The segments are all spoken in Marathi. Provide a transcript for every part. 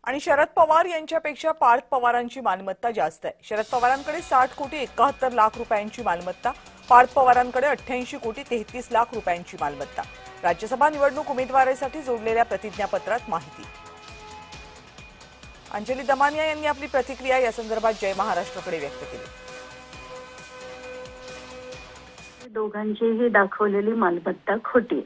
आणि शरद पवार यांच्यापेक्षा पार्थ पवारांची मालमत्ता जास्त आहे। शरद पवारांकडे 60 कोटी 71 लाख रुपयांची मालमत्ता, पार्थ पवारांकडे 88 कोटी 33 लाख रुपयांची मालमत्ता। राज्यसभा निवडणूक उमेदवारीसाठी जोडलेल्या प्रतिज्ञापत्रात माहिती। अंजली दमानिया यांनी आपली प्रतिक्रिया या संदर्भात जय महाराष्ट्रकडे व्यक्त केली। दोघांचीही दाखवलेली मालमत्ता खोटी।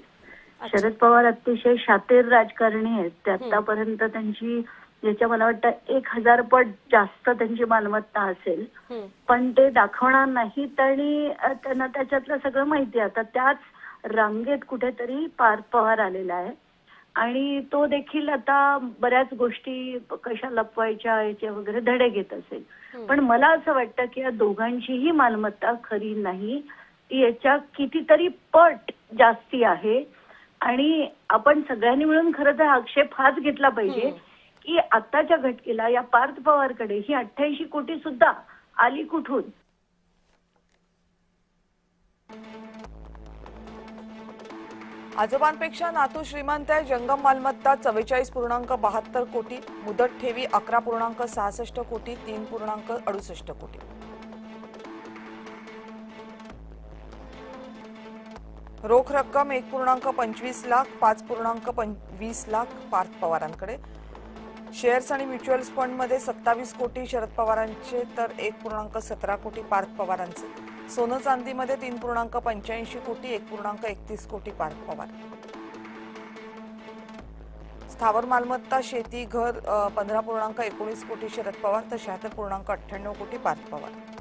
शरद पवार अतिशय शातीर राजकारणी आहेत। ते आतापर्यंत त्यांची याच्या मला वाटतं 1000 पट जास्त त्यांची मालमत्ता असेल, पण ते दाखवणार नाहीत आणि त्यांना त्याच्यातलं सगळं माहिती आहे। आता त्याच रांगेत कुठेतरी पार्थ पवार आलेला आहे आणि तो देखील आता बऱ्याच गोष्टी कशा लपवायच्या याचे वगैरे धडे घेत असेल। पण मला असं वाटतं की या दोघांचीही मालमत्ता खरी नाही, ती याच्या कितीतरी पट जास्ती आहे। आणि आपण सगळ्यांनी मिळून खरं तर आक्षेप हाच घेतला पाहिजे की आताच्या घटकेला या पार्थ पवारकडे ही 88 कोटी सुद्धा आली कुठून। आजोबांपेक्षा नातू श्रीमंत आहे। जंगम मालमत्ता 44.72 कोटी, मुदत ठेवी 11.66 कोटी, 3.68 कोटी। रोख रक्कम 1.25 लाख, 5.20 लाख पार्थ पवारांकडे। शेअर्स आणि म्युच्युअल फंडमध्ये 27 कोटी शरद पवारांचे तर 1.17 कोटी पार्थ पवारांचे। सोनं चांदीमध्ये 3.85 कोटी, 1.31 कोटी पार्थ पवार। स्थावर मालमत्ता शेती घर 15.19 कोटी शरद पवार तर 76.98 कोटी पार्थ पवार।